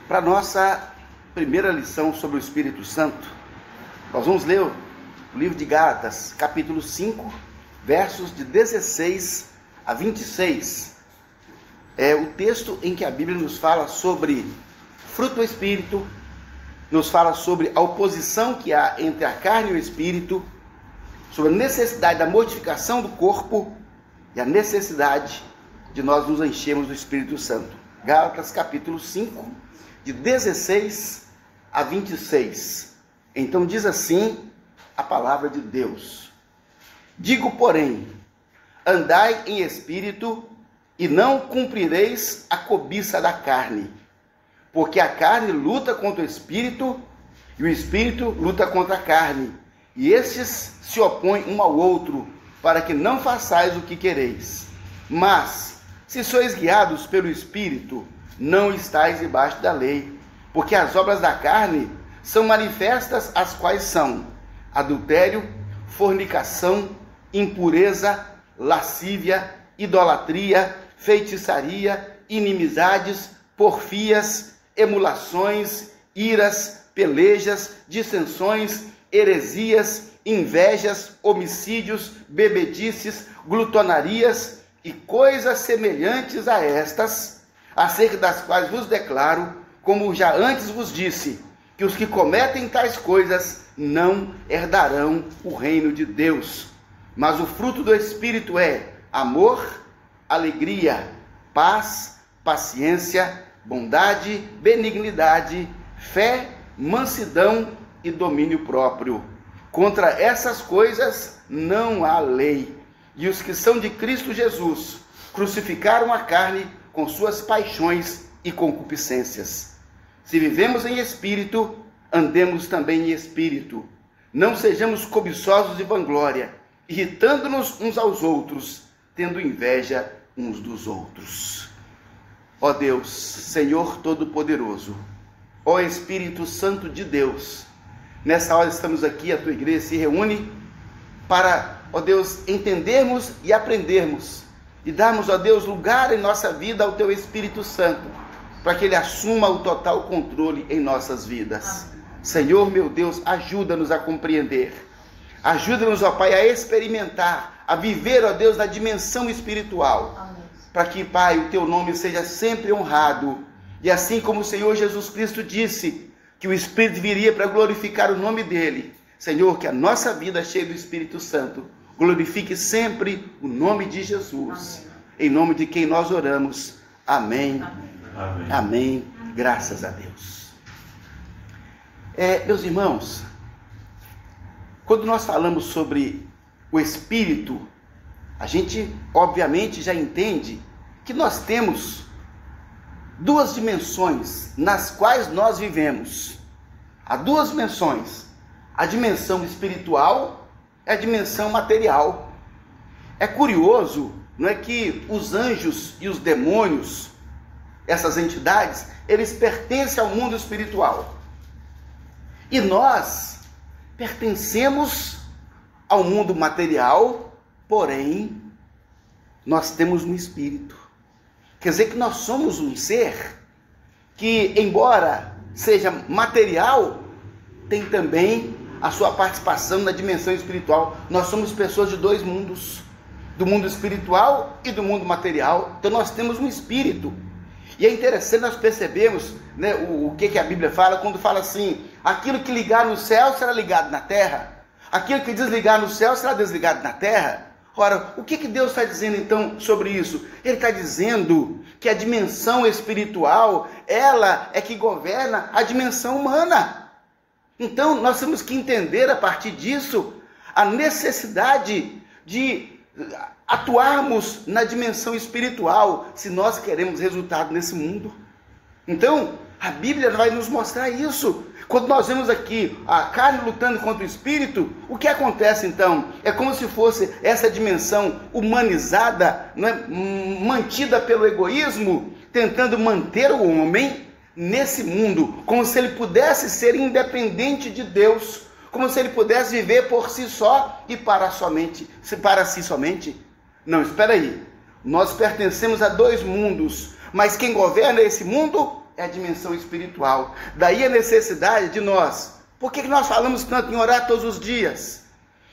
Para a nossa primeira lição sobre o Espírito Santo, nós vamos ler o livro de Gálatas, capítulo 5, versos de 16 a 26. É o texto em que a Bíblia nos fala sobre fruto do Espírito, nos fala sobre a oposição que há entre a carne e o Espírito, sobre a necessidade da mortificação do corpo e a necessidade de nós nos enchermos do Espírito Santo. Gálatas capítulo 5, de 16 a 26. Então diz assim a palavra de Deus: digo, porém, andai em espírito e não cumprireis a cobiça da carne, porque a carne luta contra o espírito e o espírito luta contra a carne, e estes se opõem um ao outro, para que não façais o que quereis. Mas, se sois guiados pelo espírito, não estáis debaixo da lei, porque as obras da carne são manifestas, as quais são adultério, fornicação, impureza, lascívia, idolatria, feitiçaria, inimizades, porfias, emulações, iras, pelejas, dissensões, heresias, invejas, homicídios, bebedices, glutonarias e coisas semelhantes a estas, acerca das quais vos declaro, como já antes vos disse, que os que cometem tais coisas não herdarão o reino de Deus. Mas o fruto do Espírito é amor, alegria, paz, paciência, bondade, benignidade, fé, mansidão e domínio próprio. Contra essas coisas não há lei. E os que são de Cristo Jesus crucificaram a carne com suas paixões e concupiscências. Se vivemos em espírito, andemos também em espírito. Não sejamos cobiçosos de vanglória, irritando-nos uns aos outros, tendo inveja uns dos outros. Ó Deus, Senhor Todo-Poderoso, ó Espírito Santo de Deus, nessa hora estamos aqui, a tua igreja se reúne para, ó Deus, entendermos e aprendermos e darmos, ó Deus, lugar em nossa vida ao teu Espírito Santo, para que ele assuma o total controle em nossas vidas. Amém. Senhor, meu Deus, ajuda-nos a compreender. Ajuda-nos, ó Pai, a experimentar, a viver, ó Deus, na dimensão espiritual. Amém. Para que, Pai, o teu nome seja sempre honrado. E assim como o Senhor Jesus Cristo disse que o Espírito viria para glorificar o nome dele, Senhor, que a nossa vida cheia do Espírito Santo glorifique sempre o nome de Jesus. Amém. Em nome de quem nós oramos. Amém. Amém. Amém. Amém. Graças a Deus. Meus irmãos, quando nós falamos sobre o Espírito, a gente obviamente já entende que nós temos duas dimensões nas quais nós vivemos. Há duas dimensões: a dimensão espiritual e a dimensão material. É curioso, não é, que os anjos e os demônios, essas entidades, eles pertencem ao mundo espiritual. E nós pertencemos ao mundo material, porém, nós temos um espírito. Quer dizer que nós somos um ser que, embora seja material, tem também a sua participação na dimensão espiritual. Nós somos pessoas de dois mundos, do mundo espiritual e do mundo material. Então nós temos um espírito. E é interessante nós percebermos, né, o que a Bíblia fala quando fala assim: aquilo que ligar no céu será ligado na terra, aquilo que desligar no céu será desligado na terra. Ora, o que Deus está dizendo então sobre isso? Ele está dizendo que a dimensão espiritual, ela é que governa a dimensão humana. Então nós temos que entender a partir disso a necessidade de atuarmos na dimensão espiritual se nós queremos resultado nesse mundo. Então a Bíblia vai nos mostrar isso. Quando nós vemos aqui a carne lutando contra o espírito, o que acontece então? É como se fosse essa dimensão humanizada, não é? Mantida pelo egoísmo, tentando manter o homem nesse mundo, como se ele pudesse ser independente de Deus, como se ele pudesse viver por si só e para si somente. Não, espera aí. Nós pertencemos a dois mundos, mas quem governa esse mundo é a dimensão espiritual. Daí a necessidade de nós. Por que nós falamos tanto em orar todos os dias?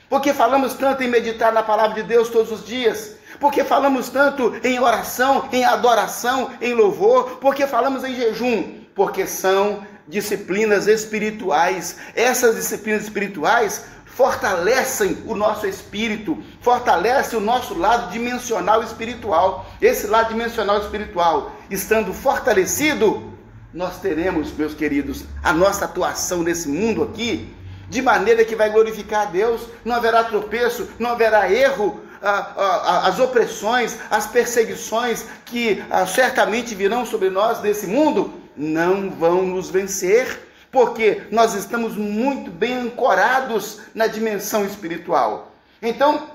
Por que falamos tanto em meditar na palavra de Deus todos os dias? Por que falamos tanto em oração, em adoração, em louvor? Por que falamos em jejum? Porque são disciplinas espirituais. Essas disciplinas espirituais fortalecem o nosso espírito, fortalecem o nosso lado dimensional espiritual. Esse lado dimensional espiritual, estando fortalecido, nós teremos, meus queridos, a nossa atuação nesse mundo aqui, de maneira que vai glorificar a Deus. Não haverá tropeço, não haverá erro. As opressões, as perseguições que certamente virão sobre nós nesse mundo, não vão nos vencer, porque nós estamos muito bem ancorados na dimensão espiritual. Então,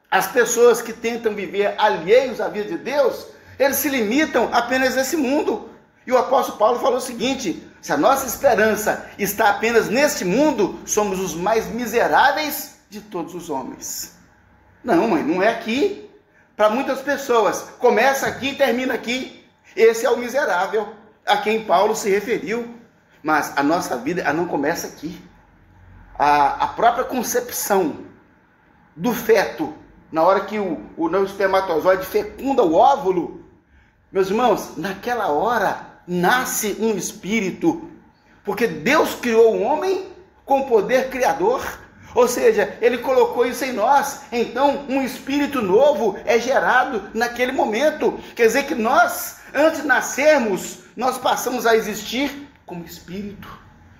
as pessoas que tentam viver alheios à vida de Deus, eles se limitam apenas nesse mundo. E o apóstolo Paulo falou o seguinte: se a nossa esperança está apenas neste mundo, somos os mais miseráveis de todos os homens. Não, mãe, não é aqui. Para muitas pessoas, começa aqui e termina aqui. Esse é o miserável a quem Paulo se referiu. Mas a nossa vida, ela não começa aqui. A própria concepção do feto, na hora que o espermatozoide fecunda o óvulo, meus irmãos, naquela hora nasce um espírito, porque Deus criou o homem com poder criador, ou seja, Ele colocou isso em nós. Então um espírito novo é gerado naquele momento. Quer dizer que nós, antes de nascermos, nós passamos a existir como espírito,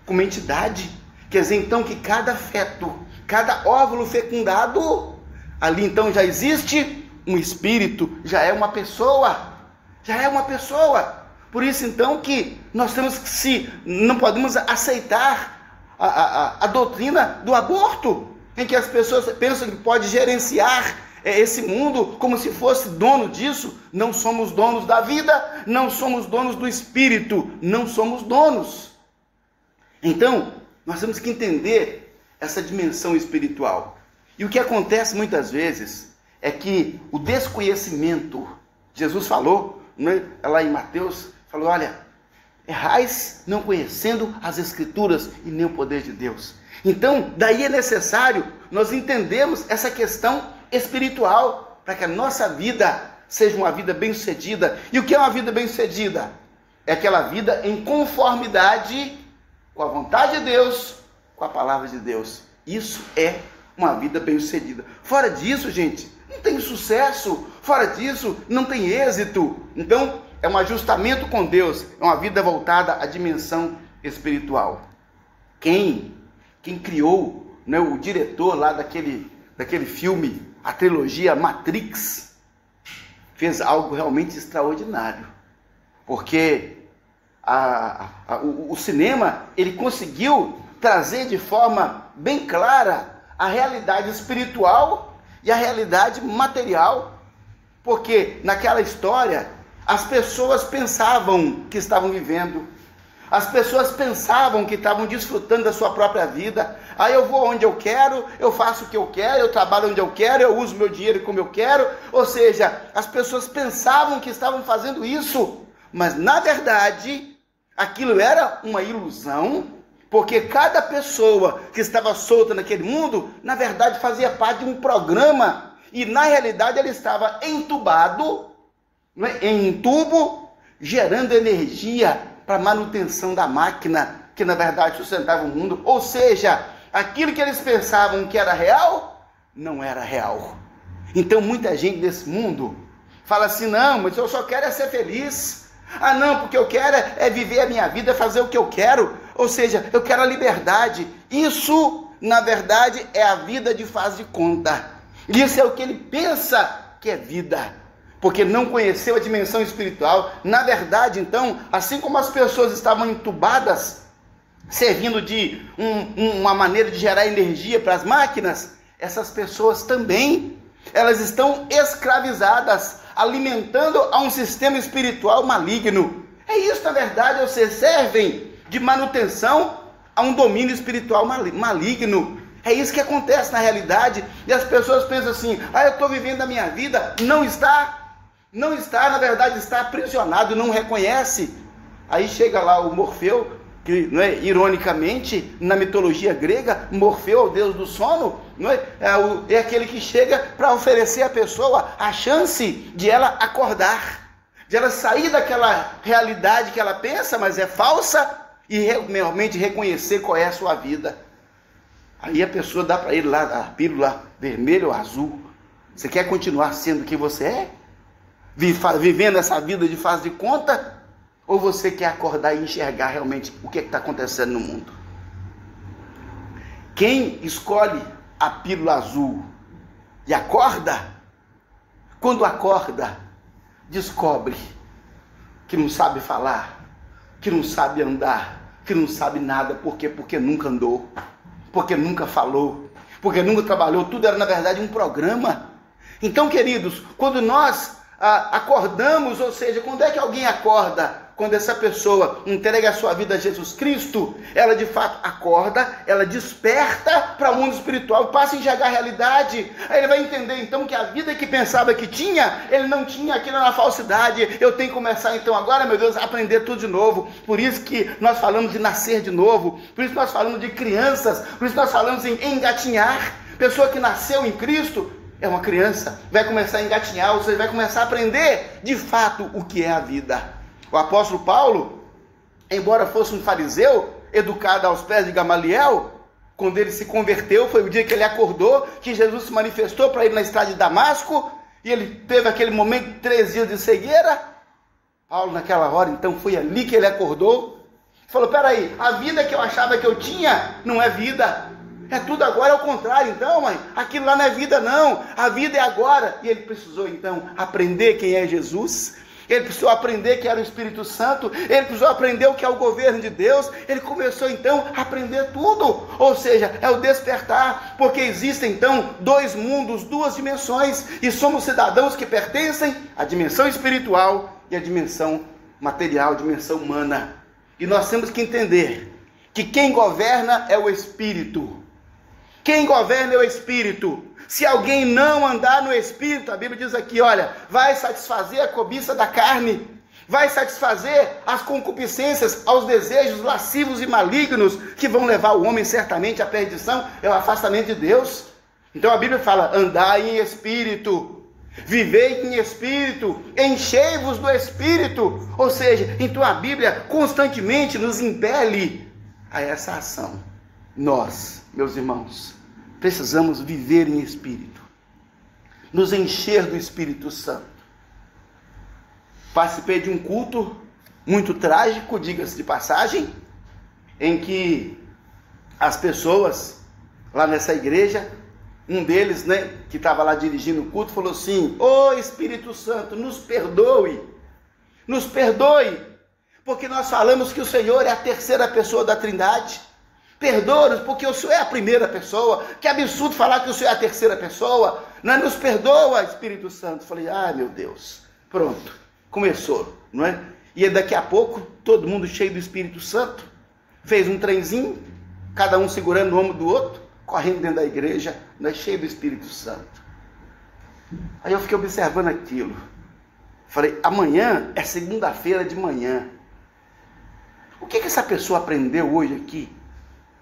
como entidade. Quer dizer então que cada feto, cada óvulo fecundado, ali então já existe um espírito, já é uma pessoa, Por isso então que nós temos que não podemos aceitar a doutrina do aborto, em que as pessoas pensam que pode gerenciar esse mundo como se fosse dono disso. Não somos donos da vida, não somos donos do espírito, não somos donos. Então, nós temos que entender essa dimensão espiritual. E o que acontece muitas vezes é que o desconhecimento, Jesus falou, né, lá em Mateus, falou: olha, errais não conhecendo as Escrituras e nem o poder de Deus. Então, daí é necessário nós entendermos essa questão espiritual, para que a nossa vida seja uma vida bem-sucedida. E o que é uma vida bem-sucedida? É aquela vida em conformidade com a vontade de Deus, com a palavra de Deus. Isso é uma vida bem-sucedida. Fora disso, gente, não tem sucesso. Fora disso, não tem êxito. Então, é um ajustamento com Deus, é uma vida voltada à dimensão espiritual. Quem criou, né, o diretor lá daquele filme, a trilogia Matrix, fez algo realmente extraordinário, porque o cinema, ele conseguiu trazer de forma bem clara a realidade espiritual e a realidade material, porque naquela história as pessoas pensavam que estavam vivendo, as pessoas pensavam que estavam desfrutando da sua própria vida. Aí eu vou onde eu quero, eu faço o que eu quero, eu trabalho onde eu quero, eu uso meu dinheiro como eu quero. Ou seja, as pessoas pensavam que estavam fazendo isso, mas na verdade aquilo era uma ilusão, porque cada pessoa que estava solta naquele mundo, na verdade fazia parte de um programa, e na realidade ele estava entubado, em um tubo, gerando energia para manutenção da máquina que na verdade sustentava o mundo. Ou seja, aquilo que eles pensavam que era real, não era real. Então muita gente desse mundo fala assim: não, mas eu só quero ser feliz. Ah não, porque eu quero é viver a minha vida, fazer o que eu quero. Ou seja, eu quero a liberdade. Isso na verdade é a vida de faz de conta. Isso é o que ele pensa que é vida, porque não conheceu a dimensão espiritual. Na verdade, então, assim como as pessoas estavam entubadas, servindo de uma maneira de gerar energia para as máquinas, essas pessoas também, elas estão escravizadas, alimentando a um sistema espiritual maligno. É isso, na verdade, vocês servem de manutenção a um domínio espiritual maligno. É isso que acontece na realidade, e as pessoas pensam assim: ah, eu estou vivendo a minha vida. Não está, na verdade está aprisionado, não reconhece Aí chega lá o Morfeu, que, não é, ironicamente, na mitologia grega, Morfeu, o deus do sono, não é, é aquele que chega para oferecer à pessoa a chance de ela acordar, de ela sair daquela realidade que ela pensa, mas é falsa, e realmente reconhecer qual é a sua vida. Aí a pessoa dá para ele lá a pílula vermelha ou azul. Você quer continuar sendo quem você é? Vivendo essa vida de faz de conta? Ou você quer acordar e enxergar realmente o que está acontecendo no mundo? Quem escolhe a pílula azul e acorda, quando acorda, descobre que não sabe falar, que não sabe andar, que não sabe nada. Por quê? Porque nunca andou, porque nunca falou, porque nunca trabalhou. Tudo era, na verdade, um programa. Então, queridos, quando nós acordamos, ou seja, quando é que alguém acorda? Quando essa pessoa entrega a sua vida a Jesus Cristo, ela de fato acorda, ela desperta para o mundo espiritual, passa a enxergar a realidade. Aí ele vai entender então que a vida que pensava que tinha, ele não tinha, aquilo na falsidade. Eu tenho que começar então agora, meu Deus, a aprender tudo de novo. Por isso que nós falamos de nascer de novo, por isso nós falamos de crianças, por isso nós falamos em engatinhar. Pessoa que nasceu em Cristo é uma criança, vai começar a engatinhar, ou seja, vai começar a aprender de fato o que é a vida. O apóstolo Paulo, embora fosse um fariseu, educado aos pés de Gamaliel, quando ele se converteu, foi o dia que ele acordou, que Jesus se manifestou para ele na estrada de Damasco, e ele teve aquele momento de 3 dias de cegueira. Paulo, naquela hora, então, foi ali que ele acordou, falou, peraí, a vida que eu achava que eu tinha, não é vida, é tudo agora, é o contrário. Então, mãe, aquilo lá não é vida não, a vida é agora. E ele precisou então aprender quem é Jesus, ele precisou aprender que era o Espírito Santo, ele precisou aprender o que é o governo de Deus, ele começou então a aprender tudo, ou seja, é o despertar, porque existem então 2 mundos, 2 dimensões, e somos cidadãos que pertencem à dimensão espiritual e à dimensão material, dimensão humana, e nós temos que entender que quem governa é o Espírito. Quem governa é o Espírito. Se alguém não andar no Espírito, a Bíblia diz aqui, olha, vai satisfazer a cobiça da carne, vai satisfazer as concupiscências, aos desejos lascivos e malignos, que vão levar o homem certamente à perdição, é o afastamento de Deus. Então a Bíblia fala, andai em Espírito, vivei em Espírito, enchei-vos do Espírito. Ou seja, então a Bíblia constantemente nos impele a essa ação. Nós, meus irmãos, precisamos viver em Espírito, nos encher do Espírito Santo. Participei de um culto muito trágico, diga-se de passagem, em que as pessoas lá nessa igreja, um deles, que estava lá dirigindo o culto, falou assim, ô Espírito Santo, nos perdoe, porque nós falamos que o Senhor é a terceira pessoa da Trindade. Perdoa-nos, porque o Senhor é a primeira pessoa. Que absurdo falar que o Senhor é a terceira pessoa. Não nos perdoa, Espírito Santo. Falei, meu Deus, pronto, começou, não é? E daqui a pouco, todo mundo cheio do Espírito Santo, fez um trenzinho, cada um segurando o ombro do outro, correndo dentro da igreja, cheio do Espírito Santo. Aí eu fiquei observando aquilo. Falei, amanhã é segunda-feira de manhã. O que essa pessoa aprendeu hoje aqui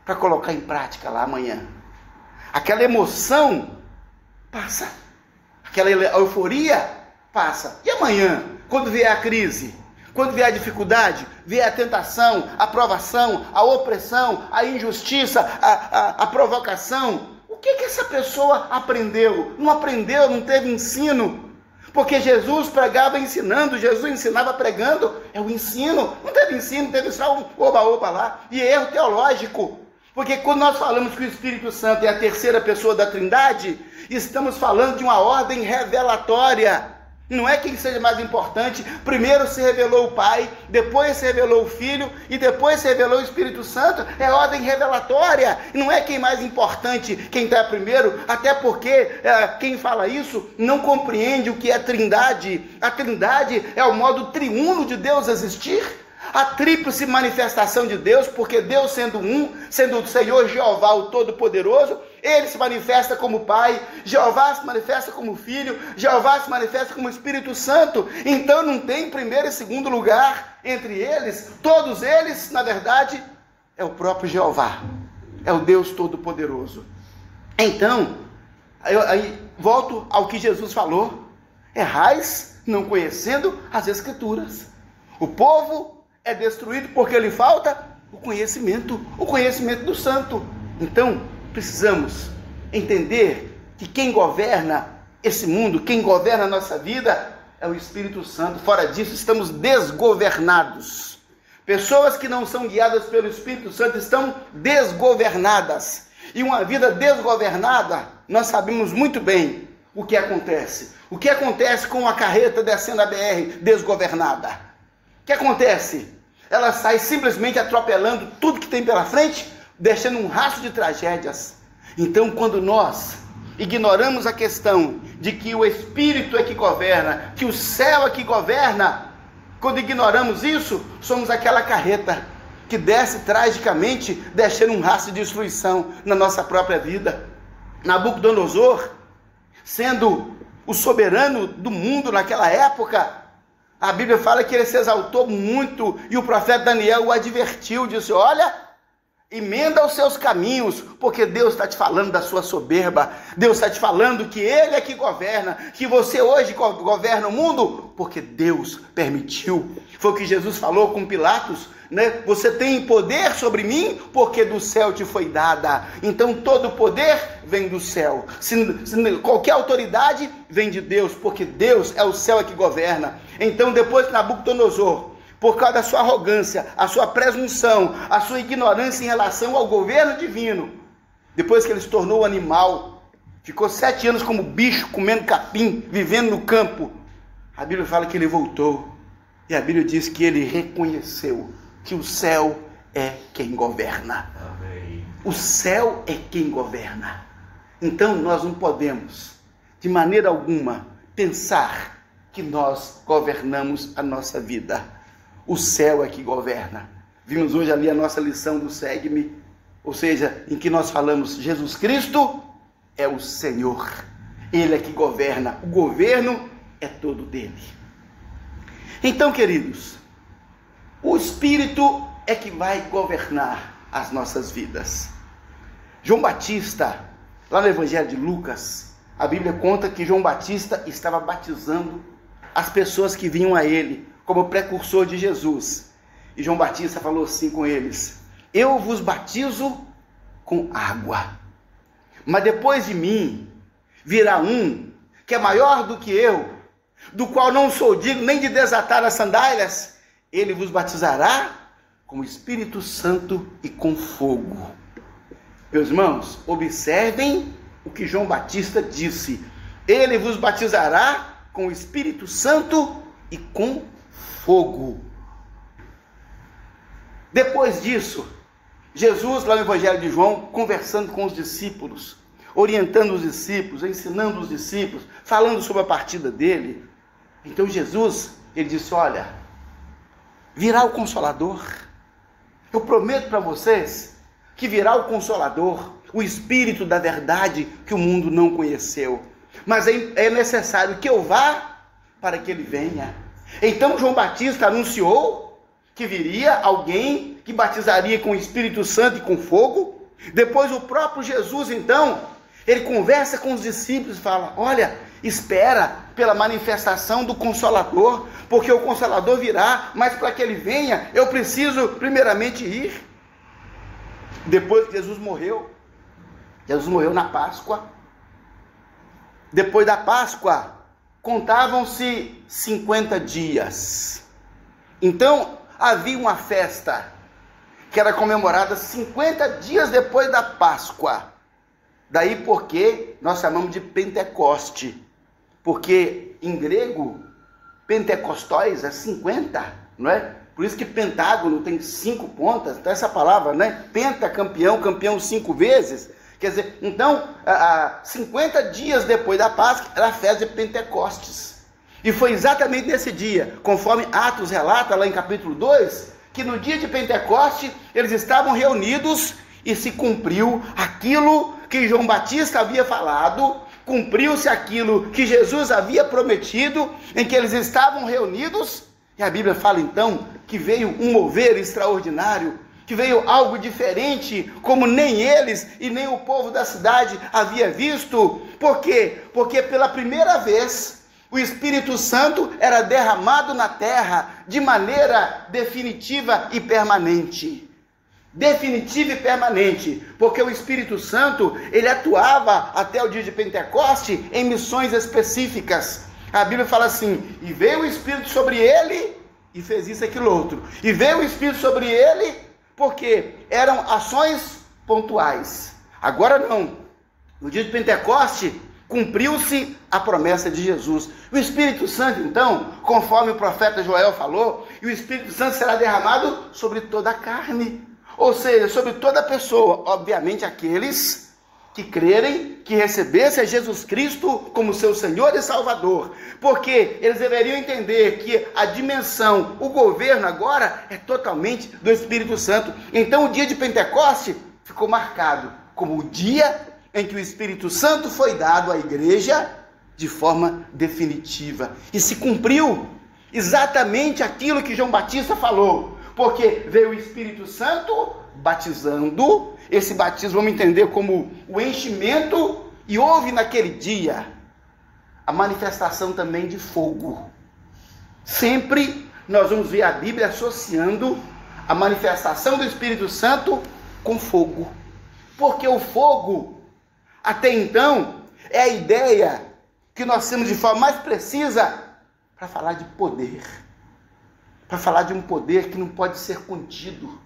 para colocar em prática lá amanhã? Aquela emoção passa, aquela euforia passa. E amanhã, quando vier a crise, quando vier a dificuldade, vier a tentação, a provação, a opressão, a injustiça, a provocação, o que essa pessoa aprendeu? Não aprendeu, não teve ensino. Porque Jesus pregava ensinando, Jesus ensinava pregando, é o ensino. Não teve ensino, teve só um oba-oba lá. E erro teológico. Porque quando nós falamos que o Espírito Santo é a terceira pessoa da Trindade, estamos falando de uma ordem revelatória. Não é quem seja mais importante. Primeiro se revelou o Pai, depois se revelou o Filho e depois se revelou o Espírito Santo. É ordem revelatória. Não é quem mais importante, quem está primeiro. Até porque quem fala isso não compreende o que é Trindade. A Trindade é o modo triuno de Deus existir. A tríplice manifestação de Deus, porque Deus sendo um, sendo o Senhor Jeová, o Todo-Poderoso, Ele se manifesta como Pai, Jeová se manifesta como Filho, Jeová se manifesta como Espírito Santo. Então não tem primeiro e segundo lugar. entre eles, todos eles, na verdade, é o próprio Jeová, é o Deus Todo-Poderoso. Então, aí volto ao que Jesus falou: errais não conhecendo as Escrituras. O povo é destruído porque lhe falta o conhecimento do santo. Então, precisamos entender que quem governa esse mundo, quem governa a nossa vida, é o Espírito Santo. Fora disso, estamos desgovernados. Pessoas que não são guiadas pelo Espírito Santo estão desgovernadas. E uma vida desgovernada, nós sabemos muito bem o que acontece. O que acontece com uma carreta descendo a BR desgovernada? O que acontece? Ela sai simplesmente atropelando tudo que tem pela frente, deixando um rastro de tragédias. Então, quando nós ignoramos a questão de que o Espírito é que governa, que o céu é que governa, quando ignoramos isso, somos aquela carreta que desce tragicamente, deixando um rastro de destruição na nossa própria vida. Nabucodonosor, sendo o soberano do mundo naquela época, a Bíblia fala que ele se exaltou muito, e o profeta Daniel o advertiu, disse: olha, emenda os seus caminhos, porque Deus está te falando da sua soberba, Deus está te falando que Ele é que governa, que você hoje governa o mundo, porque Deus permitiu. Foi o que Jesus falou com Pilatos, né? Você tem poder sobre mim, porque do céu te foi dada. Então todo poder vem do céu, qualquer autoridade vem de Deus, porque Deus é o céu que governa. Então depois que Nabucodonosor, por causa da sua arrogância, a sua presunção, a sua ignorância em relação ao governo divino, depois que ele se tornou animal, ficou 7 anos como bicho, comendo capim, vivendo no campo, a Bíblia fala que ele voltou, e a Bíblia diz que ele reconheceu que o céu é quem governa. Amém. O céu é quem governa. Então nós não podemos, de maneira alguma, pensar que nós governamos a nossa vida. O céu é que governa. Vimos hoje ali a nossa lição do Segue-me, ou seja, em que nós falamos: Jesus Cristo é o Senhor, Ele é que governa, o governo é todo dele. Então, queridos, o Espírito é que vai governar as nossas vidas. João Batista, lá no Evangelho de Lucas, a Bíblia conta que João Batista estava batizando as pessoas que vinham a ele, como precursor de Jesus. E João Batista falou assim com eles: eu vos batizo com água, mas depois de mim virá um que é maior do que eu, do qual não sou digno nem de desatar as sandálias. Ele vos batizará com o Espírito Santo e com fogo. Meus irmãos, observem o que João Batista disse: ele vos batizará com o Espírito Santo e com fogo. Depois disso, Jesus, lá no Evangelho de João, conversando com os discípulos, orientando os discípulos, ensinando os discípulos, falando sobre a partida dele. Então Jesus, ele disse: olha, virá o Consolador. Eu prometo para vocês que virá o Consolador, o Espírito da verdade que o mundo não conheceu. Mas é necessário que eu vá para que ele venha. Então João Batista anunciou que viria alguém que batizaria com o Espírito Santo e com fogo. Depois o próprio Jesus, então, ele conversa com os discípulos e fala: olha, espera pela manifestação do Consolador, porque o Consolador virá, mas para que ele venha, eu preciso primeiramente ir. Depois que Jesus morreu na Páscoa. Depois da Páscoa, contavam-se 50 dias. Então, havia uma festa que era comemorada 50 dias depois da Páscoa. Daí porque nós chamamos de Pentecoste, porque em grego, Pentecostóis é 50, não é? Por isso que pentágono tem 5 pontas, então essa palavra, né? Penta, campeão, campeão 5 vezes. Quer dizer, então, 50 dias depois da Páscoa, era a festa de Pentecostes. E foi exatamente nesse dia, conforme Atos relata lá em capítulo 2, que no dia de Pentecoste, eles estavam reunidos e se cumpriu aquilo que João Batista havia falado, cumpriu-se aquilo que Jesus havia prometido, em que eles estavam reunidos E a Bíblia fala então que veio um mover extraordinário, que veio algo diferente, como nem eles e nem o povo da cidade havia visto. Por quê? Porque pela primeira vez o Espírito Santo era derramado na terra de maneira definitiva e permanente. Definitiva e permanente, porque o Espírito Santo, ele atuava até o dia de Pentecoste em missões específicas. A Bíblia fala assim: e veio o Espírito sobre ele e fez isso, aquilo, outro. E veio o Espírito sobre ele, porque eram ações pontuais. Agora não. No dia de Pentecoste, cumpriu-se a promessa de Jesus. O Espírito Santo, então, conforme o profeta Joel falou, e o Espírito Santo será derramado sobre toda a carne. Ou seja, sobre toda pessoa. Obviamente, aqueles que crerem, que recebessem a Jesus Cristo como seu Senhor e Salvador. Porque eles deveriam entender que a dimensão, o governo agora é totalmente do Espírito Santo. Então o dia de Pentecoste ficou marcado como o dia em que o Espírito Santo foi dado à igreja de forma definitiva. E se cumpriu exatamente aquilo que João Batista falou. Porque veio o Espírito Santo batizando. Esse batismo vamos entender como o enchimento, e houve naquele dia a manifestação também de fogo. Sempre nós vamos ver a Bíblia associando a manifestação do Espírito Santo com fogo. Porque o fogo, até então, é a ideia que nós temos de forma mais precisa para falar de poder. Para falar de um poder que não pode ser contido,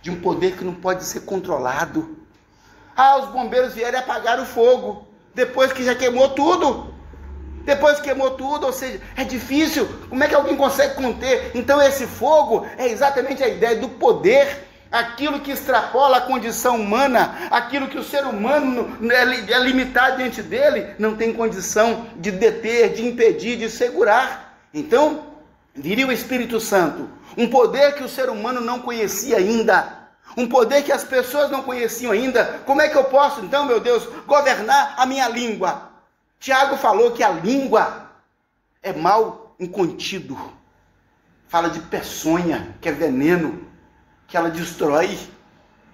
de um poder que não pode ser controlado. Os bombeiros vieram apagar o fogo, depois que já queimou tudo. Depois que queimou tudo, ou seja, é difícil. Como é que alguém consegue conter? Então esse fogo é exatamente a ideia do poder, aquilo que extrapola a condição humana, aquilo que o ser humano é limitado diante dele, não tem condição de deter, de impedir, de segurar. Então, viria o Espírito Santo, um poder que o ser humano não conhecia ainda, um poder que as pessoas não conheciam ainda. Como é que eu posso, então, meu Deus, governar a minha língua? Tiago falou que a língua é mal incontido. Fala de peçonha, que é veneno, que ela destrói.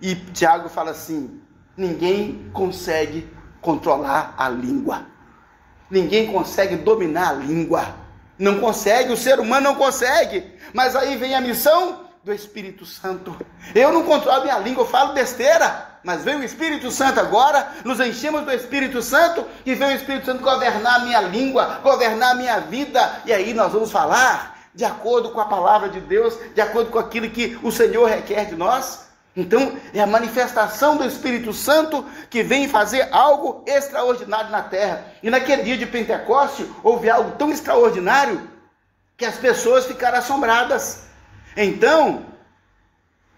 E Tiago fala assim: ninguém consegue controlar a língua. Ninguém consegue dominar a língua. Não consegue, o ser humano não consegue. Mas aí vem a missão do Espírito Santo. Eu não controlo a minha língua, eu falo besteira. Mas vem o Espírito Santo agora, nos enchemos do Espírito Santo, e vem o Espírito Santo governar a minha língua, governar a minha vida. E aí nós vamos falar de acordo com a palavra de Deus, de acordo com aquilo que o Senhor requer de nós. Então é a manifestação do Espírito Santo que vem fazer algo extraordinário na terra. E naquele dia de Pentecoste houve algo tão extraordinário que as pessoas ficaram assombradas. Então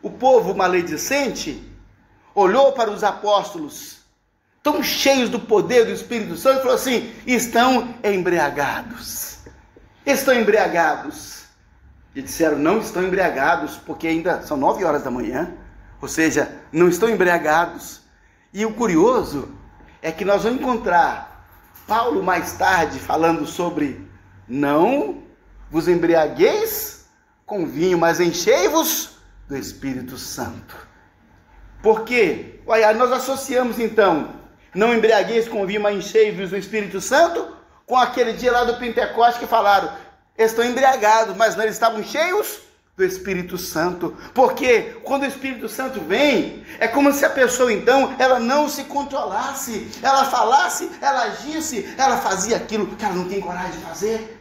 o povo maledicente olhou para os apóstolos, tão cheios do poder do Espírito Santo, e falou assim: estão embriagados. Estão embriagados. E disseram: não estão embriagados, porque ainda são 9 horas da manhã. Ou seja, não estão embriagados. E o curioso é que nós vamos encontrar Paulo mais tarde falando sobre: não vos embriagueis com vinho, mas enchei-vos do Espírito Santo. Por quê? Nós associamos então, não embriagueis com vinho, mas enchei-vos do Espírito Santo, com aquele dia lá do Pentecoste que falaram: estão embriagados, mas não, eles estavam cheios do Espírito Santo. Porque quando o Espírito Santo vem, é como se a pessoa então, ela não se controlasse, ela falasse, ela agisse, ela fazia aquilo que ela não tem coragem de fazer.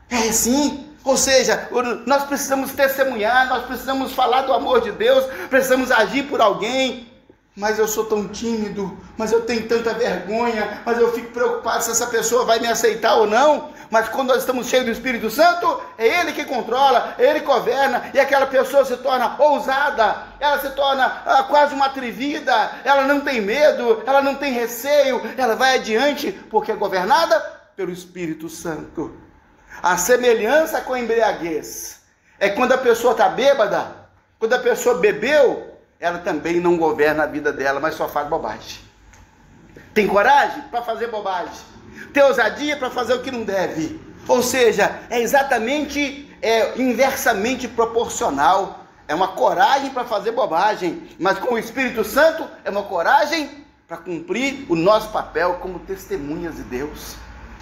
É assim. Ou seja, nós precisamos testemunhar, nós precisamos falar do amor de Deus, precisamos agir por alguém. Mas eu sou tão tímido, mas eu tenho tanta vergonha, mas eu fico preocupado se essa pessoa vai me aceitar ou não. Mas quando nós estamos cheios do Espírito Santo, é Ele que controla, Ele que governa, e aquela pessoa se torna ousada, ela se torna quase uma atrevida, ela não tem medo, ela não tem receio, ela vai adiante, porque é governada pelo Espírito Santo. A semelhança com a embriaguez é quando a pessoa está bêbada, quando a pessoa bebeu, ela também não governa a vida dela, mas só faz bobagem. Tem coragem para fazer bobagem, tem ousadia para fazer o que não deve. Ou seja, é exatamente é inversamente proporcional. É uma coragem para fazer bobagem, mas com o Espírito Santo é uma coragem para cumprir o nosso papel como testemunhas de Deus,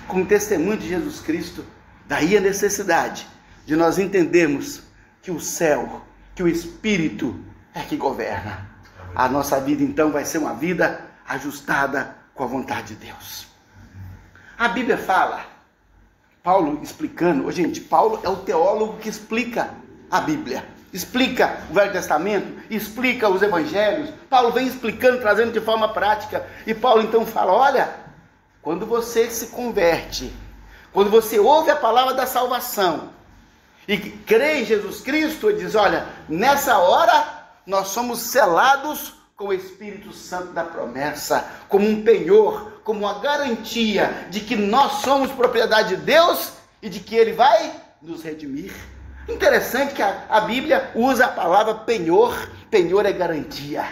como testemunha de Jesus Cristo. Daí a necessidade de nós entendermos que o céu, que o Espírito é que governa. A nossa vida então vai ser uma vida ajustada com a vontade de Deus. A Bíblia fala, Paulo explicando, gente, Paulo é o teólogo que explica a Bíblia, explica o Velho Testamento, explica os Evangelhos. Paulo vem explicando, trazendo de forma prática, e Paulo então fala, olha, quando você se converte, quando você ouve a palavra da salvação, e crê em Jesus Cristo, ele diz, olha, nessa hora nós somos selados com o Espírito Santo da promessa, como um penhor, como uma garantia de que nós somos propriedade de Deus e de que Ele vai nos redimir. Interessante que a Bíblia usa a palavra penhor. Penhor é garantia.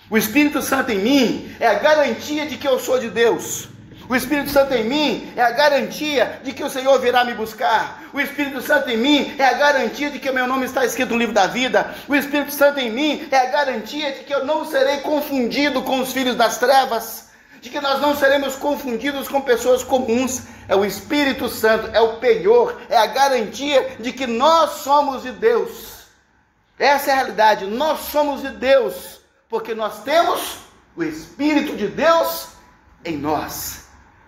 O Espírito Santo em mim é a garantia de que eu sou de Deus. O Espírito Santo em mim é a garantia de que o Senhor virá me buscar. O Espírito Santo em mim é a garantia de que o meu nome está escrito no livro da vida. O Espírito Santo em mim é a garantia de que eu não serei confundido com os filhos das trevas, de que nós não seremos confundidos com pessoas comuns. É o Espírito Santo, é o penhor, é a garantia de que nós somos de Deus. Essa é a realidade, nós somos de Deus, porque nós temos o Espírito de Deus em nós.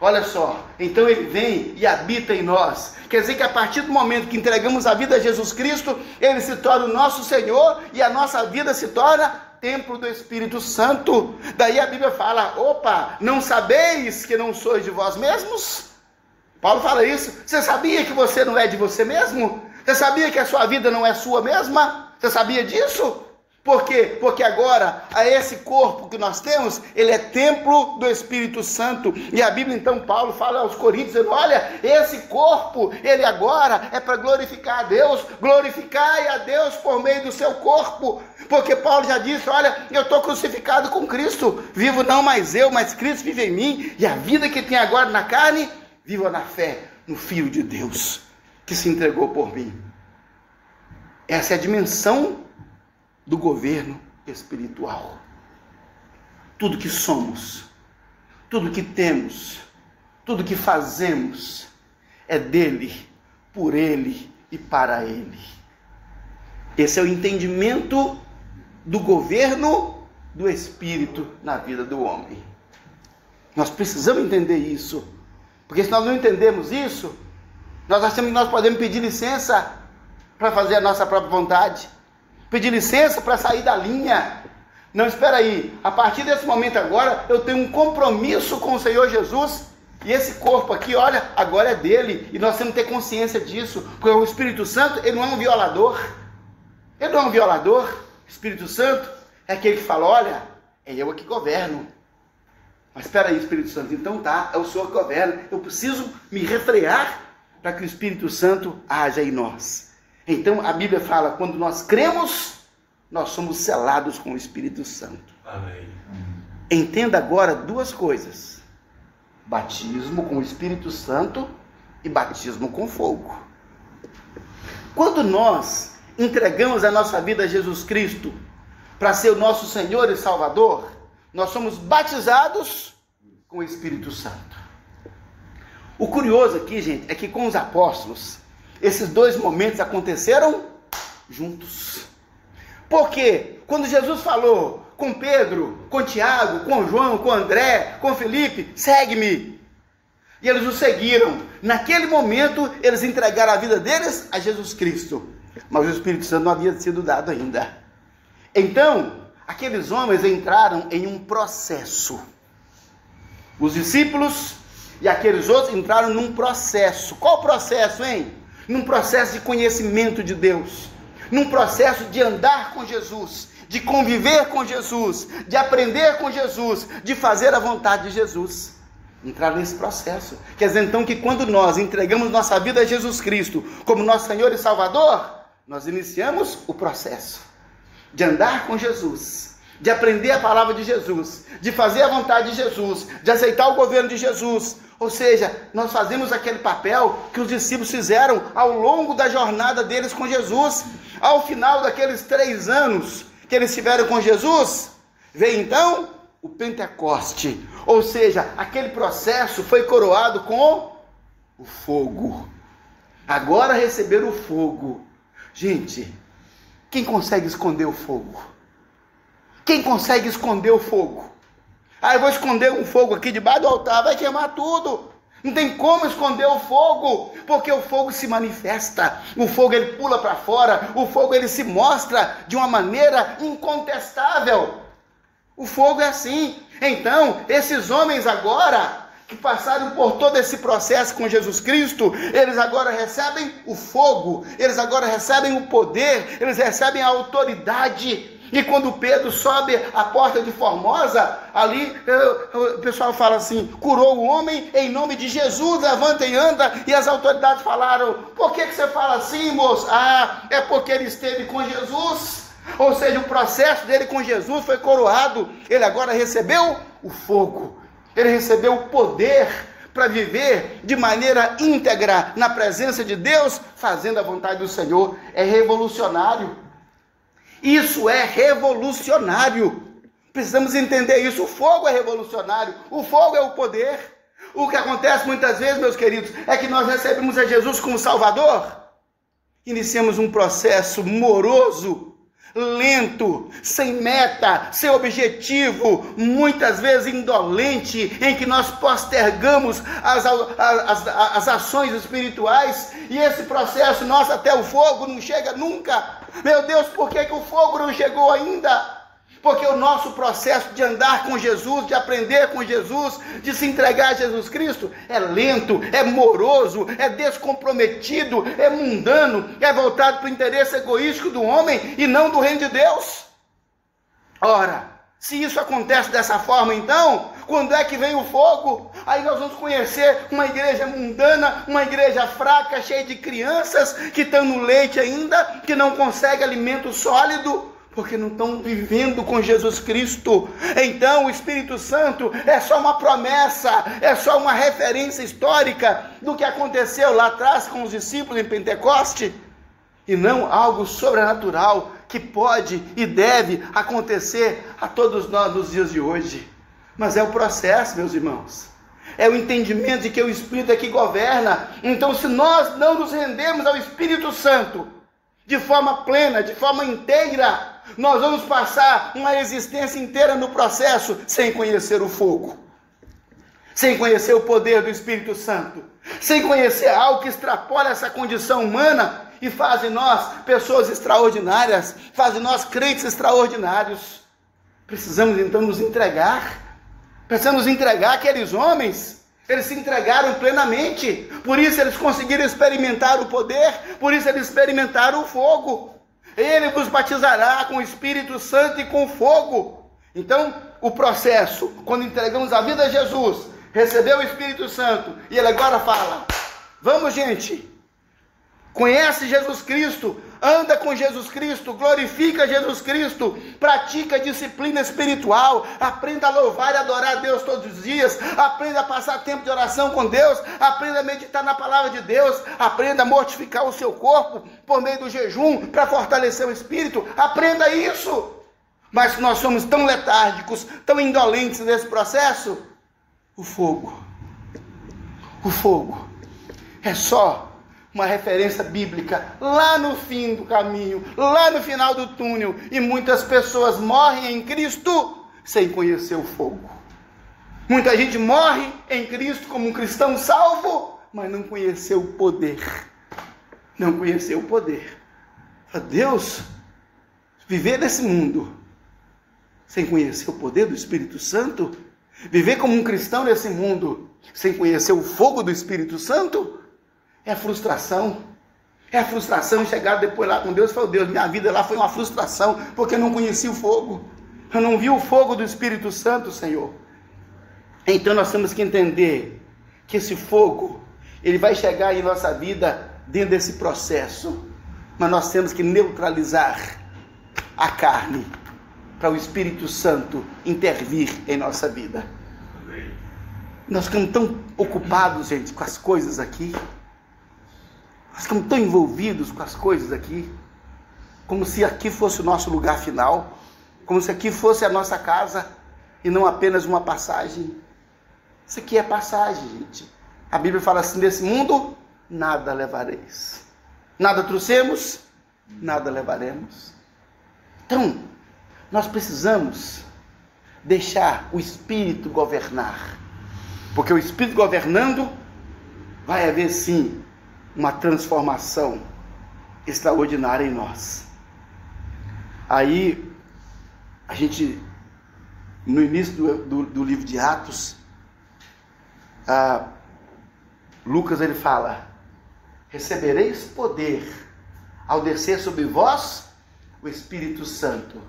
Olha só, então Ele vem e habita em nós. Quer dizer que a partir do momento que entregamos a vida a Jesus Cristo, Ele se torna o nosso Senhor e a nossa vida se torna templo do Espírito Santo. Daí a Bíblia fala, opa, não sabeis que não sois de vós mesmos? Paulo fala isso. Você sabia que você não é de você mesmo? Você sabia que a sua vida não é sua mesma? Você sabia disso? Por quê? Porque agora, a esse corpo que nós temos, ele é templo do Espírito Santo. E a Bíblia, então, Paulo fala aos Coríntios, dizendo, olha, esse corpo, ele agora é para glorificar a Deus. Glorificai a Deus por meio do seu corpo. Porque Paulo já disse, olha, eu estou crucificado com Cristo. Vivo não mais eu, mas Cristo vive em mim. E a vida que tem agora na carne, viva na fé, no Filho de Deus, que se entregou por mim. Essa é a dimensão do governo espiritual. Tudo que somos, tudo que temos, tudo que fazemos é dele, por ele e para ele. Esse é o entendimento do governo do Espírito na vida do homem. Nós precisamos entender isso, porque se nós não entendemos isso, nós achamos que nós podemos pedir licença para fazer a nossa própria vontade, pedir licença para sair da linha. Não, espera aí, a partir desse momento agora, eu tenho um compromisso com o Senhor Jesus, e esse corpo aqui, olha, agora é dele, e nós temos que ter consciência disso, porque o Espírito Santo, ele não é um violador, ele não é um violador. O Espírito Santo é aquele que fala, olha, é eu que governo. Mas espera aí, Espírito Santo, então tá, é o Senhor que governa, eu preciso me refrear para que o Espírito Santo haja em nós. Então a Bíblia fala, quando nós cremos, nós somos selados com o Espírito Santo. Amém. Entenda agora duas coisas: batismo com o Espírito Santo e batismo com fogo. Quando nós entregamos a nossa vida a Jesus Cristo para ser o nosso Senhor e Salvador, nós somos batizados com o Espírito Santo. O curioso aqui, gente, é que com os apóstolos, esses dois momentos aconteceram juntos. Porque quando Jesus falou com Pedro, com Tiago, com João, com André, com Felipe, segue-me. E eles o seguiram. Naquele momento, eles entregaram a vida deles a Jesus Cristo. Mas o Espírito Santo não havia sido dado ainda. Então, aqueles homens entraram em um processo. Os discípulos e aqueles outros entraram num processo. Qual processo, hein? Num processo de conhecimento de Deus, num processo de andar com Jesus, de conviver com Jesus, de aprender com Jesus, de fazer a vontade de Jesus. Entrar nesse processo. Quer dizer então que quando nós entregamos nossa vida a Jesus Cristo como nosso Senhor e Salvador, nós iniciamos o processo de andar com Jesus, de aprender a palavra de Jesus, de fazer a vontade de Jesus, de aceitar o governo de Jesus. Ou seja, nós fazemos aquele papel que os discípulos fizeram ao longo da jornada deles com Jesus. Ao final daqueles 3 anos que eles estiveram com Jesus, veio então o Pentecoste. Ou seja, aquele processo foi coroado com o fogo. Agora receberam o fogo. Gente, quem consegue esconder o fogo? Quem consegue esconder o fogo? Eu vou esconder um fogo aqui debaixo do altar, vai queimar tudo. Não tem como esconder o fogo, porque o fogo se manifesta, o fogo ele pula para fora, o fogo ele se mostra de uma maneira incontestável. O fogo é assim. Então, esses homens agora, que passaram por todo esse processo com Jesus Cristo, eles agora recebem o fogo, eles agora recebem o poder, eles recebem a autoridade. E quando Pedro sobe a porta de Formosa, ali o pessoal fala assim, curou o homem em nome de Jesus, levanta e anda. E as autoridades falaram, por que você fala assim, moço? É porque ele esteve com Jesus. Ou seja, o processo dele com Jesus foi coroado. Ele agora recebeu o fogo. Ele recebeu o poder para viver de maneira íntegra na presença de Deus, fazendo a vontade do Senhor. É revolucionário. Isso é revolucionário. Precisamos entender isso. O fogo é revolucionário. O fogo é o poder. O que acontece muitas vezes, meus queridos, é que nós recebemos a Jesus como Salvador. Iniciamos um processo moroso, lento, sem meta, sem objetivo, muitas vezes indolente, em que nós postergamos as ações espirituais, e esse processo nosso até o fogo não chega nunca. Meu Deus, por que o fogo não chegou ainda? Porque o nosso processo de andar com Jesus, de aprender com Jesus, de se entregar a Jesus Cristo, é lento, é moroso, é descomprometido, é mundano, é voltado para o interesse egoístico do homem e não do reino de Deus. Ora, se isso acontece dessa forma, então, quando é que vem o fogo? Aí nós vamos conhecer uma igreja mundana, uma igreja fraca, cheia de crianças que estão no leite ainda, que não conseguem alimento sólido, porque não estão vivendo com Jesus Cristo. Então o Espírito Santo é só uma promessa, é só uma referência histórica do que aconteceu lá atrás com os discípulos em Pentecoste, e não algo sobrenatural que pode e deve acontecer a todos nós nos dias de hoje. Mas é o processo, meus irmãos. É o entendimento de que o Espírito é que governa. Então, se nós não nos rendemos ao Espírito Santo de forma plena, de forma inteira, nós vamos passar uma existência inteira no processo sem conhecer o fogo, sem conhecer o poder do Espírito Santo, sem conhecer algo que extrapola essa condição humana e faz de nós pessoas extraordinárias, faz de nós crentes extraordinários. Precisamos então nos entregar. Precisamos entregar aqueles homens. Eles se entregaram plenamente. Por isso eles conseguiram experimentar o poder. Por isso eles experimentaram o fogo. Ele vos batizará com o Espírito Santo e com fogo. Então, o processo, quando entregamos a vida a Jesus, recebeu o Espírito Santo, e ele agora fala, vamos gente, conhece Jesus Cristo, anda com Jesus Cristo, glorifica Jesus Cristo, pratica disciplina espiritual, aprenda a louvar e adorar a Deus todos os dias, aprenda a passar tempo de oração com Deus, aprenda a meditar na palavra de Deus, aprenda a mortificar o seu corpo por meio do jejum para fortalecer o espírito, aprenda isso. Mas nós somos tão letárgicos, tão indolentes nesse processo. O fogo é só uma referência bíblica lá no fim do caminho, lá no final do túnel, e muitas pessoas morrem em Cristo sem conhecer o fogo. Muita gente morre em Cristo como um cristão salvo, mas não conheceu o poder. Não conheceu o poder. Deus, viver nesse mundo sem conhecer o poder do Espírito Santo, viver como um cristão nesse mundo sem conhecer o fogo do Espírito Santo, é frustração. É a frustração chegar depois lá com Deus e falar, Deus, minha vida lá foi uma frustração, porque eu não conheci o fogo. Eu não vi o fogo do Espírito Santo, Senhor. Então nós temos que entender que esse fogo, ele vai chegar em nossa vida dentro desse processo. Mas nós temos que neutralizar a carne para o Espírito Santo intervir em nossa vida. Nós ficamos tão ocupados, gente, com as coisas aqui. Nós ficamos tão envolvidos com as coisas aqui, como se aqui fosse o nosso lugar final, como se aqui fosse a nossa casa e não apenas uma passagem. Isso aqui é passagem, gente. A Bíblia fala assim: nesse mundo nada levareis. Nada trouxemos, nada levaremos. Então, nós precisamos deixar o Espírito governar. Porque o Espírito governando, vai haver sim uma transformação extraordinária em nós. Aí, a gente, no início do livro de Atos, Lucas ele fala: recebereis poder ao descer sobre vós o Espírito Santo,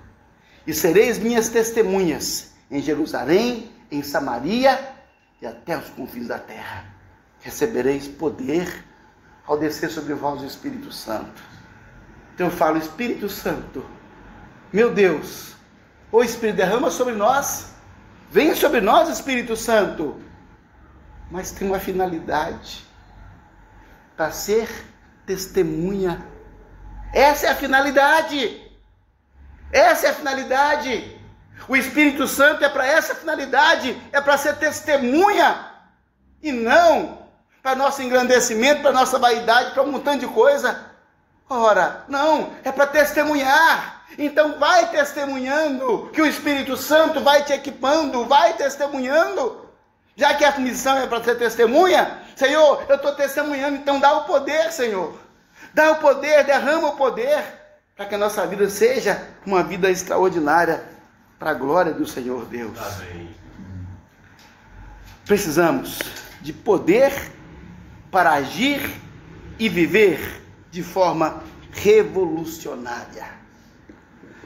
e sereis minhas testemunhas em Jerusalém, em Samaria e até os confins da terra. Recebereis poder ao descer sobre vós o Espírito Santo. Então eu falo: Espírito Santo, meu Deus, o Espírito derrama sobre nós, venha sobre nós, Espírito Santo, mas tem uma finalidade, para ser testemunha. Essa é a finalidade. Essa é a finalidade. O Espírito Santo é para essa finalidade, é para ser testemunha, e não para nosso engrandecimento, para nossa vaidade, para um montão de coisa. Ora, não, é para testemunhar. Então vai testemunhando, que o Espírito Santo vai te equipando, vai testemunhando. Já que a missão é para ser testemunha, Senhor, eu estou testemunhando, então dá o poder, Senhor. Dá o poder, derrama o poder, para que a nossa vida seja uma vida extraordinária, para a glória do Senhor Deus. Amém. Precisamos de poder para agir e viver de forma revolucionária.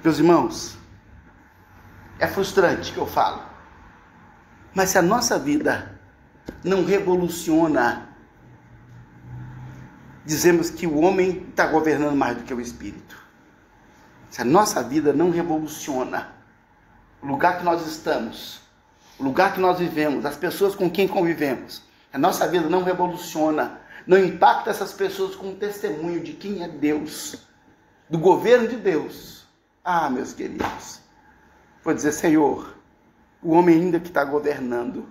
Meus irmãos, é frustrante que eu falo, mas se a nossa vida não revoluciona, dizemos que o homem está governando mais do que o Espírito. Se a nossa vida não revoluciona o lugar que nós estamos, o lugar que nós vivemos, as pessoas com quem convivemos, a nossa vida não revoluciona, não impacta essas pessoas com um testemunho de quem é Deus, do governo de Deus. Ah, meus queridos, vou dizer: Senhor, o homem ainda que está governando,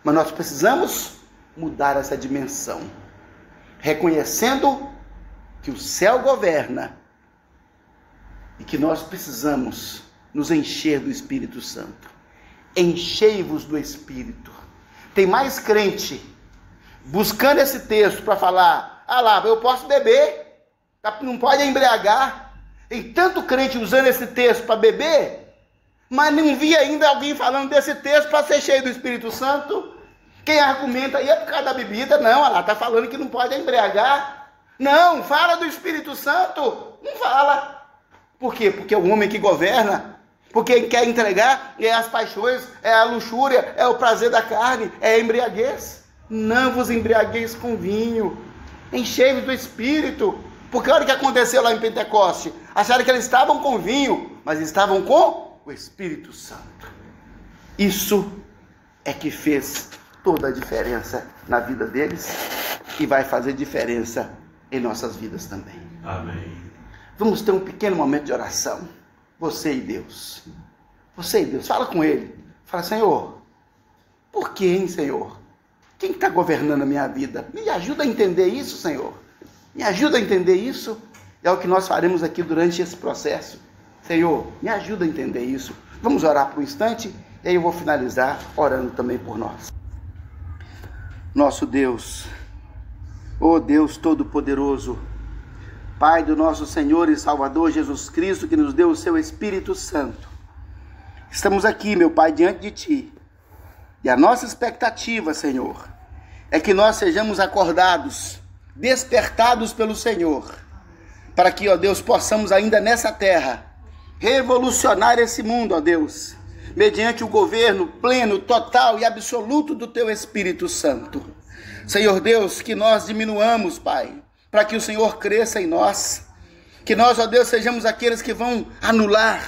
mas nós precisamos mudar essa dimensão, reconhecendo que o céu governa e que nós precisamos nos encher do Espírito Santo. Enchei-vos do Espírito. Tem mais crente buscando esse texto para falar: ah lá, eu posso beber, não pode embriagar. Tem tanto crente usando esse texto para beber, mas não vi ainda alguém falando desse texto para ser cheio do Espírito Santo. Quem argumenta aí é por causa da bebida. Não, ela está falando que não pode embriagar. Não, fala do Espírito Santo. Não fala. Por quê? Porque é o homem que governa. Porque quer entregar é as paixões, é a luxúria, é o prazer da carne, é a embriaguez. Não vos embriagueis com vinho, enchei-vos do Espírito. Porque olha o que aconteceu lá em Pentecoste. Acharam que eles estavam com vinho, mas estavam com o Espírito Santo. Isso é que fez toda a diferença na vida deles e vai fazer diferença em nossas vidas também. Amém. Vamos ter um pequeno momento de oração. Você e Deus. Você e Deus. Fala com Ele. Fala: Senhor, por que, hein, Senhor? Quem está governando a minha vida? Me ajuda a entender isso, Senhor. Me ajuda a entender isso. É o que nós faremos aqui durante esse processo. Senhor, me ajuda a entender isso. Vamos orar por um instante e aí eu vou finalizar orando também por nós. Nosso Deus, ó Deus Todo-Poderoso, Pai do nosso Senhor e Salvador Jesus Cristo, que nos deu o seu Espírito Santo. Estamos aqui, meu Pai, diante de Ti. E a nossa expectativa, Senhor, é que nós sejamos acordados, despertados pelo Senhor, para que, ó Deus, possamos ainda nessa terra revolucionar esse mundo, ó Deus, mediante o governo pleno, total e absoluto do Teu Espírito Santo. Senhor Deus, que nós diminuamos, Pai, para que o Senhor cresça em nós, que nós, ó Deus, sejamos aqueles que vão anular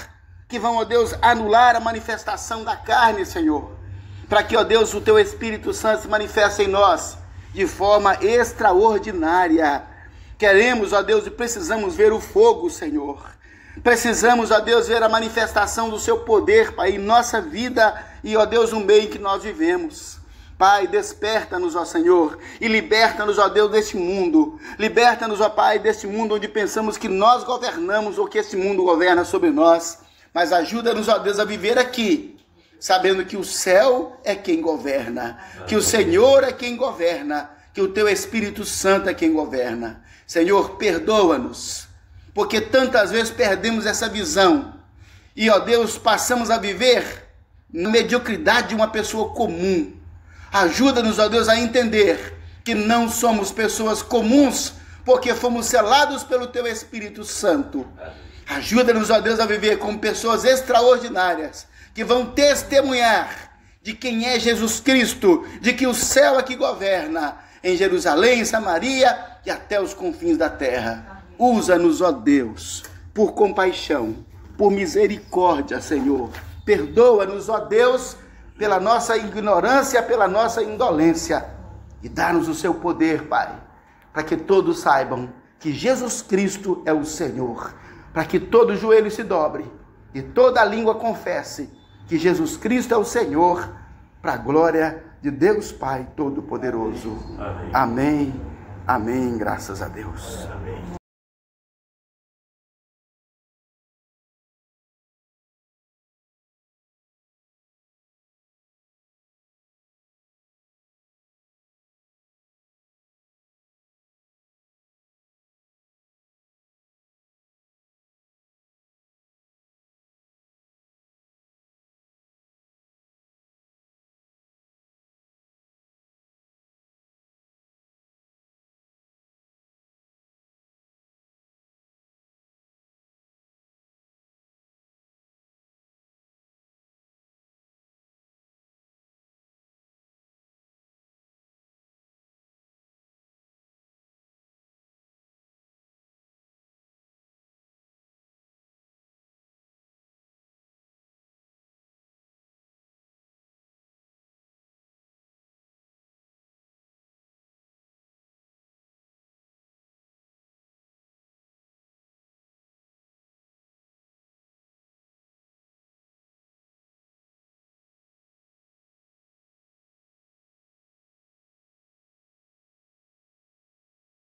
a manifestação da carne, Senhor, para que, ó Deus, o teu Espírito Santo se manifeste em nós de forma extraordinária. Queremos, ó Deus, e precisamos ver o fogo, Senhor. Precisamos, ó Deus, ver a manifestação do seu poder, Pai, em nossa vida e, ó Deus, no meio em que nós vivemos. Pai, desperta-nos, ó Senhor, e liberta-nos, ó Deus, deste mundo. Liberta-nos, ó Pai, deste mundo onde pensamos que nós governamos ou que este mundo governa sobre nós. Mas ajuda-nos, ó Deus, a viver aqui, sabendo que o céu é quem governa, que o Senhor é quem governa, que o teu Espírito Santo é quem governa. Senhor, perdoa-nos, porque tantas vezes perdemos essa visão e, ó Deus, passamos a viver na mediocridade de uma pessoa comum. Ajuda-nos, ó Deus, a entender que não somos pessoas comuns, porque fomos selados pelo teu Espírito Santo. Ajuda-nos, ó Deus, a viver como pessoas extraordinárias, que vão testemunhar de quem é Jesus Cristo, de que o céu é que governa em Jerusalém, em Samaria e até os confins da terra. Usa-nos, ó Deus, por compaixão, por misericórdia, Senhor. Perdoa-nos, ó Deus, pela nossa ignorância, pela nossa indolência, e dá-nos o seu poder, Pai, para que todos saibam que Jesus Cristo é o Senhor, para que todo joelho se dobre e toda língua confesse que Jesus Cristo é o Senhor, para a glória de Deus Pai Todo-Poderoso. Amém. Amém. Amém. Graças a Deus. Amém.